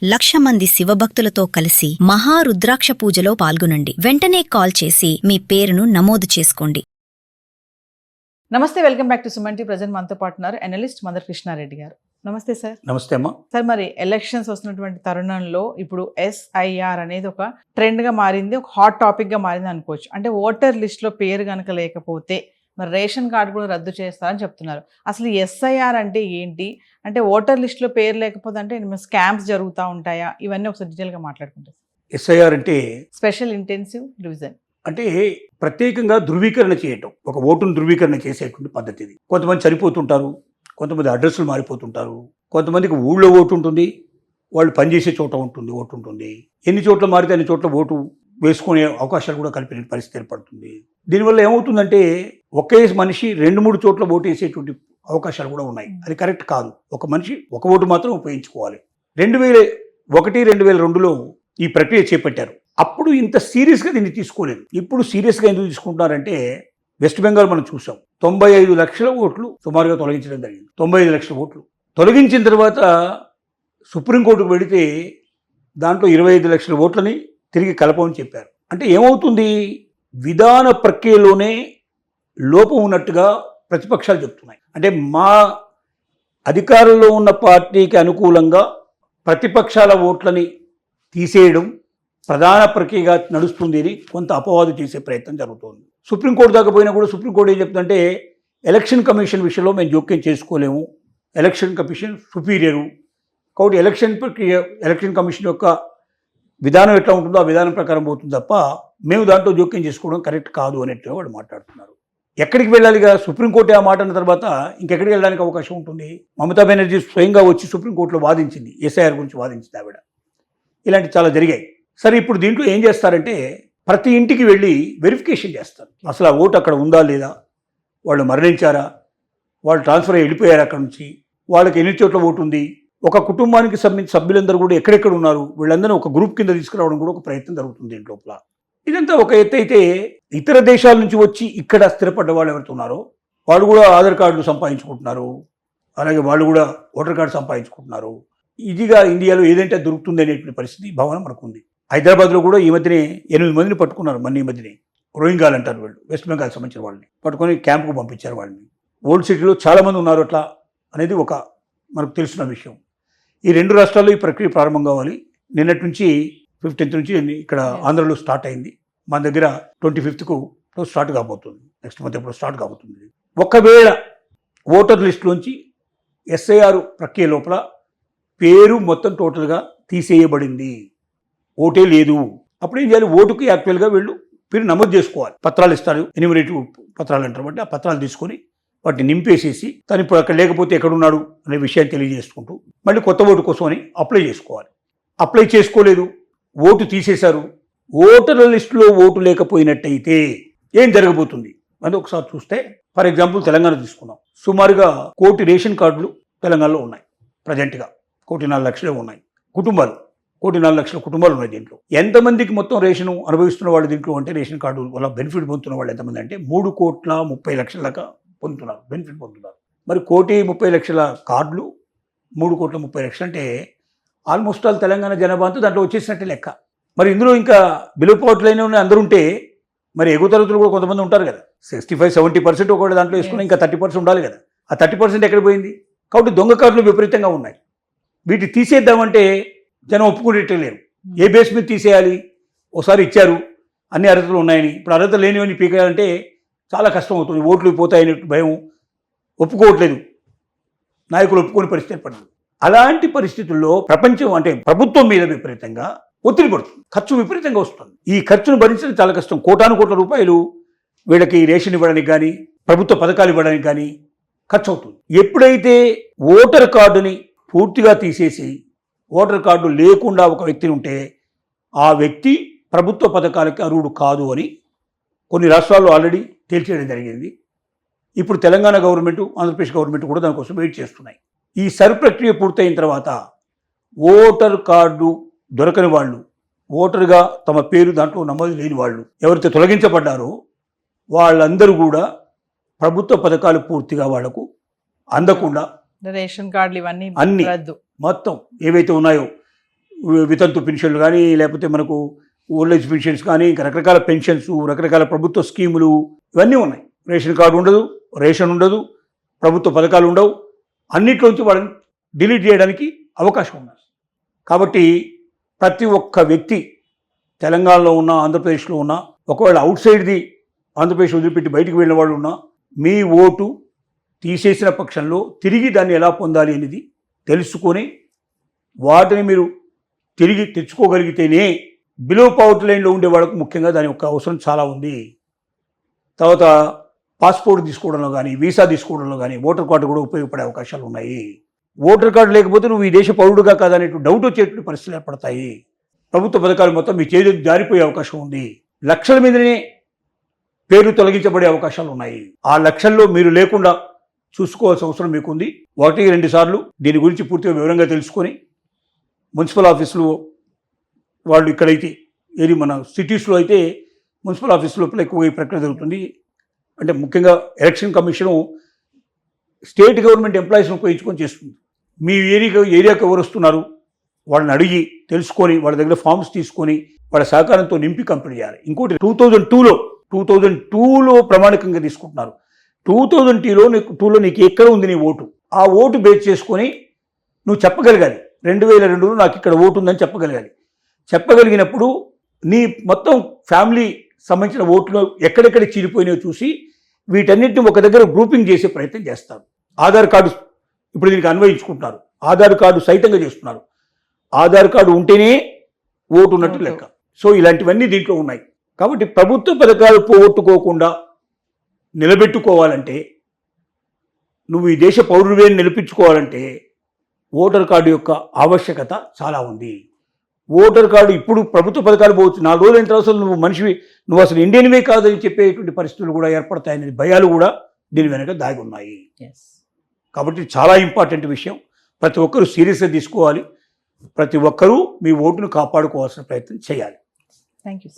1,00,000 మంది శివభక్తులతో కలిసి మహారుద్రాక్ష పూజలో పాల్గొనండి. వెంటనే కాల్ చేసి మీ పేరును నమోదు చేసుకోండి. నమస్తే, welcome back to Suman TV. Present మనతో పాటు ఉన్నారు అనలిస్ట్ మందర్ కృష్ణారెడ్డి గారు. నమస్తే సార్. నమస్తే అమ్మా. సార్, మరి ఎలక్షన్స్ వస్తున్నటువంటి తరుణంలో ఇప్పుడు SIR అనేది ఒక ట్రెండ్ గా మారింది, ఒక హాట్ టాపిక్ గా మారింది అనుకోవచ్చు. అంటే ఓటర్ లిస్ట్ లో పేరు కనుక లేకపోతే మరి రేషన్ కార్డు కూడా రద్దు చేస్తారని చెప్తున్నారు. అసలు SIR అంటే ఏంటి, అంటే ఓటర్ లిస్ట్ లో పేరు లేకపోతే అంటే స్కామ్స్ జరుగుతూ ఉంటాయా, ఇవన్నీ ఒకసారి డీటెయిల్ గా మాట్లాడుకుంటారు. SIR అంటే స్పెషల్ ఇంటెన్సివ్ రివిజన్, అంటే ప్రత్యేకంగా ధృవీకరణ చేయటం, ఒక ఓటును ధృవీకరణ చేసేటువంటి పద్ధతి ఇది. కొంతమంది చనిపోతుంటారు, కొంతమంది అడ్రస్లు మారిపోతుంటారు, కొంతమందికి ఊళ్ళో ఓటు ఉంటుంది, వాళ్ళు పనిచేసే చోట ఉంటుంది ఓటు ఉంటుంది. ఎన్ని చోట్ల మారితే అన్ని చోట్ల ఓటు వేసుకునే అవకాశాలు కూడా కలిపిన పరిస్థితి ఏర్పడుతుంది. దీనివల్ల ఏమవుతుందంటే ఒకే మనిషి 2-3 చోట్ల ఓటు వేసేటువంటి అవకాశాలు కూడా ఉన్నాయి. అది కరెక్ట్ కాదు. ఒక మనిషి ఒక ఓటు మాత్రం ఉపయోగించుకోవాలి. 2001-2002లో ఈ ప్రక్రియ చేపట్టారు. అప్పుడు ఇంత సీరియస్గా దీన్ని తీసుకోలేదు. ఇప్పుడు సీరియస్గా ఎందుకు తీసుకుంటున్నారంటే, వెస్ట్ బెంగాల్ మనం చూసాం, 95 లక్షల ఓట్లు సుమారుగా తొలగించడం జరిగింది. 95 లక్షల ఓట్లు తొలగించిన తర్వాత సుప్రీంకోర్టుకు వెళితే దాంట్లో 25 లక్షల ఓట్లని తిరిగి కలపమని చెప్పారు. అంటే ఏమవుతుంది, విధాన ప్రక్రియలోనే లోపం ఉన్నట్టుగా ప్రతిపక్షాలు చెప్తున్నాయి. అంటే మా అధికారంలో ఉన్న పార్టీకి అనుకూలంగా ప్రతిపక్షాల ఓట్లని తీసేయడం ప్రధాన ప్రక్రియగా నడుస్తుంది అని కొంత అపవాదు చేసే ప్రయత్నం జరుగుతోంది. సుప్రీంకోర్టు దాకా పోయినా కూడా సుప్రీంకోర్టు ఏం చెప్తుందంటే, ఎలక్షన్ కమిషన్ విషయంలో మేము జోక్యం చేసుకోలేము, ఎలక్షన్ కమిషన్ సుపీరియరు, కాబట్టి ఎలక్షన్ కమిషన్ యొక్క విధానం ఎట్లా ఉంటుందో ఆ విధానం ప్రకారం పోతుంది తప్ప మేము దాంట్లో జోక్యం చేసుకోవడం కరెక్ట్ కాదు అనేట్టుగా వాళ్ళు మాట్లాడుతున్నారు. ఎక్కడికి వెళ్ళాలిగా? సుప్రీంకోర్టు ఆ మాట అన్న తర్వాత ఇంకెక్కడికి వెళ్ళడానికి అవకాశం ఉంటుంది? మమతా బెనర్జీ స్వయంగా వచ్చి సుప్రీంకోర్టులో వాదించింది, SIR గురించి వాదించింది ఆవిడ. ఇలాంటివి చాలా జరిగాయి. సరే, ఇప్పుడు దీంట్లో ఏం చేస్తారంటే ప్రతి ఇంటికి వెళ్ళి వెరిఫికేషన్ చేస్తారు. అసలు ఆ ఓటు అక్కడ ఉందా లేదా, వాళ్ళు మరణించారా, వాళ్ళు ట్రాన్స్ఫర్ అయ్యి వెళ్ళిపోయారు అక్కడ నుంచి, వాళ్ళకి ఎన్ని చోట్ల ఓటు ఉంది, ఒక కుటుంబానికి సంబంధించిన సభ్యులందరూ కూడా ఎక్కడెక్కడ ఉన్నారు, వీళ్ళందరూ ఒక గ్రూప్ కింద తీసుకురావడం కూడా ఒక ప్రయత్నం జరుగుతుంది దీంట్లో. ఇదంతా ఒక ఎత్తు అయితే, ఇతర దేశాల నుంచి వచ్చి ఇక్కడ స్థిరపడ్డ వాళ్ళు ఎవరైతే ఉన్నారో వాళ్ళు కూడా ఆధార్ కార్డులు సంపాదించుకుంటున్నారు, అలాగే వాళ్ళు కూడా ఓటర్ కార్డు సంపాదించుకుంటున్నారు. ఇదిగా ఇండియాలో ఏదంటే దొరుకుతుంది అనేటువంటి పరిస్థితి భావన మనకు ఉంది. హైదరాబాద్లో కూడా ఈ మధ్యనే 8 మందిని పట్టుకున్నారు. ఈ మధ్యనే రోహింగాలు అంటారు వీళ్ళు, వెస్ట్ బెంగాల్ సంబంధించిన వాళ్ళని పట్టుకొని క్యాంపుకు పంపించారు వాళ్ళని. ఓల్డ్ సిటీలో చాలామంది ఉన్నారు అట్లా అనేది ఒక మనకు తెలిసిన విషయం. ఈ 2 రాష్ట్రాల్లో ఈ ప్రక్రియ ప్రారంభం కావాలి. నిన్నటి నుంచి 15th నుంచి ఇక్కడ ఆంధ్రలో స్టార్ట్ అయింది. మన దగ్గర 25th స్టార్ట్ కాబోతుంది. నెక్స్ట్ మంత్ ఎప్పుడు స్టార్ట్ కాబోతుంది. ఒకవేళ ఓటర్ లిస్టులోంచి SIR ప్రక్రియ లోపల పేరు మొత్తం టోటల్గా తీసేయబడింది, ఓటే లేదు, అప్పుడు ఏం చేయాలి? ఓటుకి యాక్చువల్గా వీళ్ళు పేరు నమోదు చేసుకోవాలి. పత్రాలు ఇస్తారు, ఎన్యూమరేటివ్ పత్రాలు అంటారు. అంటే ఆ పత్రాలు తీసుకొని వాటిని నింపేసేసి తను ఇప్పుడు అక్కడ లేకపోతే ఎక్కడున్నాడు అనే విషయాన్ని తెలియజేసుకుంటూ మళ్ళీ కొత్త ఓటు కోసం అని అప్లై చేసుకోవాలి. అప్లై చేసుకోలేదు, ఓటు తీసేశారు, ఓటర్ల లిస్టులో ఓటు లేకపోయినట్టయితే ఏం జరగబోతుంది అది ఒకసారి చూస్తే, ఫర్ ఎగ్జాంపుల్ తెలంగాణ తీసుకున్నాం. సుమారుగా 1 కోటి రేషన్ కార్డులు తెలంగాణలో ఉన్నాయి. ప్రజెంట్గా 1.4 లక్షలే ఉన్నాయి కుటుంబాలు. 1.4 లక్షల కుటుంబాలు ఉన్నాయి. దీంట్లో ఎంతమందికి మొత్తం రేషన్ అనుభవిస్తున్న వాళ్ళు దీంట్లో అంటే, రేషన్ కార్డు వల్ల బెనిఫిట్ పొందుతున్న వాళ్ళు ఎంతమంది అంటే 3,30,00,000 దాకా పొందుతున్నారు, బెనిఫిట్ పొందుతున్నారు. మరి 1,30,00,000 కార్డులు, 3,30,00,000 అంటే ఆల్మోస్ట్ ఆల్ తెలంగాణ జనాభా అంతా దాంట్లో వచ్చేసినట్టే లెక్క. మరి ఇందులో ఇంకా బిలో పావర్టీ లైన్ ఉన్న అందరూ ఉంటే మరి ఎగువ తరగతులు కూడా కొంతమంది ఉంటారు కదా. 65-70% ఒకటి దాంట్లో వేసుకుని ఇంకా 30% ఉండాలి కదా. ఆ 30% ఎక్కడ పోయింది? కాబట్టి దొంగ కార్డులు విపరీతంగా ఉన్నాయి. వీటిని తీసేద్దామంటే జనం ఒప్పుకునేట్టు లేరు. ఏ బేస్ మీద తీసేయాలి? ఒకసారి ఇచ్చారు అన్ని అర్హతలు ఉన్నాయని, ఇప్పుడు అర్హత లేనివని పీకేయాలంటే చాలా కష్టం అవుతుంది. ఓట్లు పోతాయనే భయం, ఒప్పుకోవట్లేదు, నాయకులు ఒప్పుకోని పరిస్థితి ఏర్పడింది. అలాంటి పరిస్థితుల్లో ప్రపంచం అంటే ప్రభుత్వం మీద విపరీతంగా ఒత్తిడి పడుతుంది, ఖర్చు విపరీతంగా వస్తుంది. ఈ ఖర్చును భరించడం చాలా కష్టం. కోటాను రూపాయలు వీళ్ళకి రేషన్ ఇవ్వడానికి కానీ, ప్రభుత్వ పథకాలు ఇవ్వడానికి కానీ ఖర్చు అవుతుంది. ఎప్పుడైతే ఓటర్ కార్డుని పూర్తిగా తీసేసి ఓటర్ కార్డు లేకుండా ఒక వ్యక్తి ఉంటే ఆ వ్యక్తి ప్రభుత్వ పథకాలకి అర్హుడు కాదు అని కొన్ని రాష్ట్రాల్లో ఆల్రెడీ తేల్చేయడం జరిగింది. ఇప్పుడు తెలంగాణ గవర్నమెంట్, ఆంధ్రప్రదేశ్ గవర్నమెంట్ కూడా దానికోసం వెయిట్ చేస్తున్నాయి. ఈ ప్రక్రియ పూర్తయిన తర్వాత ఓటర్ కార్డు దొరకని వాళ్ళు, ఓటర్గా తమ పేరు దాంట్లో నమోదు లేని వాళ్ళు ఎవరైతే తొలగించబడ్డారో వాళ్ళందరూ కూడా ప్రభుత్వ పథకాలు పూర్తిగా వాళ్లకు అందకుండా రేషన్ కార్డులు ఇవన్నీ అన్ని మొత్తం ఏవైతే ఉన్నాయో వితంతు పెన్షన్లు కానీ, లేకపోతే మనకు ఓల్డ్ ఏజ్ పెన్షన్స్ కానీ, ఇంకా రకరకాల పెన్షన్స్, రకరకాల ప్రభుత్వ స్కీములు ఇవన్నీ ఉన్నాయి. రేషన్ కార్డు ఉండదు, రేషన్ ఉండదు, ప్రభుత్వ పథకాలు ఉండవు. అన్నిట్లోంచి వాళ్ళని డిలీట్ చేయడానికి అవకాశం ఉన్నది. కాబట్టి ప్రతి ఒక్క వ్యక్తి తెలంగాణలో ఉన్న, ఆంధ్రప్రదేశ్లో ఉన్న, ఒకవేళ అవుట్ సైడ్ది ఆంధ్రప్రదేశ్ వదిలిపెట్టి బయటికి వెళ్ళిన వాళ్ళు ఉన్నా, మీ ఓటు తీసేసిన పక్షంలో తిరిగి దాన్ని ఎలా పొందాలి అనేది తెలుసుకొని వాటిని మీరు తిరిగి తెచ్చుకోగలిగితేనే బిలో పవర్టీ లైన్లో ఉండే వాళ్ళకు ముఖ్యంగా దాని యొక్క అవసరం చాలా ఉంది. తర్వాత పాస్పోర్ట్ తీసుకోవడంలో కానీ, వీసా తీసుకోవడంలో కానీ ఓటర్ కార్డు కూడా ఉపయోగపడే అవకాశాలు ఉన్నాయి. ఓటర్ కార్డు లేకపోతే నువ్వు ఈ దేశ పౌరుడుగా కాదనేటువంటి డౌట్ వచ్చేటువంటి పరిస్థితులు ఏర్పడతాయి. ప్రభుత్వ పథకాలు మొత్తం మీ చేతి జారిపోయే అవకాశం ఉంది. లక్షల మీదనే పేరు తొలగించబడే అవకాశాలు ఉన్నాయి. ఆ లక్షల్లో మీరు లేకుండా చూసుకోవాల్సిన అవసరం మీకుంది. 1-2 సార్లు దీని గురించి పూర్తిగా వివరంగా తెలుసుకొని మున్సిపల్ ఆఫీసులో వాళ్ళు, ఇక్కడైతే ఏది మన సిటీస్లో అయితే మున్సిపల్ ఆఫీస్ లోపల ఎక్కువ ఈ ప్రక్రియ జరుగుతుంది. అంటే ముఖ్యంగా ఎలక్షన్ కమిషను స్టేట్ గవర్నమెంట్ ఎంప్లాయీస్ని ఉపయోగించుకొని చేస్తుంది. మీ ఏరియాకి ఎవరు వస్తున్నారు వాళ్ళని అడిగి తెలుసుకొని వాళ్ళ దగ్గర ఫామ్స్ తీసుకొని వాళ్ళ సహకారంతో నింపి కంప్లీట్ చేయాలి. ఇంకోటి 2002లో ప్రామాణికంగా తీసుకుంటున్నారు. 2002లో నీకు ఎక్కడ ఉంది నీ ఓటు, ఆ ఓటు బేస్ చేసుకొని నువ్వు చెప్పగలగాలి. 2002లో నాకు ఇక్కడ ఓటు ఉందని చెప్పగలగాలి. చెప్పగలిగినప్పుడు నీ మొత్తం ఫ్యామిలీ సంబంధించిన ఓట్లు ఎక్కడెక్కడ చీలిపోయినాయో చూసి వీటన్నిటిని ఒక దగ్గర గ్రూపింగ్ చేసే ప్రయత్నం చేస్తారు. ఆధార్ కార్డు ఇప్పుడు దీనికి అన్వయించుకుంటున్నారు. ఆధార్ కార్డు సైతంగా చేస్తున్నారు. ఆధార్ కార్డు ఉంటేనే ఓటు ఉన్నట్టు లెక్క. సో ఇలాంటివన్నీ దీంట్లో ఉన్నాయి. కాబట్టి ప్రభుత్వ పథకాలు పోగొట్టుకోకుండా నిలబెట్టుకోవాలంటే, నువ్వు ఈ దేశ పౌరుడివే నిలిపించుకోవాలంటే ఓటర్ కార్డు యొక్క ఆవశ్యకత చాలా ఉంది. ఓటర్ కార్డు ఇప్పుడు ప్రభుత్వ పథకాలు పోవచ్చు, 4 రోజులు అయిన తర్వాత నువ్వు అసలు ఇండియన్వే కాదని చెప్పేటువంటి పరిస్థితులు కూడా ఏర్పడతాయనే భయాలు కూడా దీని వెనక దాగి ఉన్నాయి. కాబట్టి చాలా ఇంపార్టెంట్ విషయం. ప్రతి ఒక్కరూ సీరియస్గా తీసుకోవాలి. ప్రతి ఒక్కరూ మీ ఓటును కాపాడుకోవాల్సిన ప్రయత్నం చేయాలి. Thank you.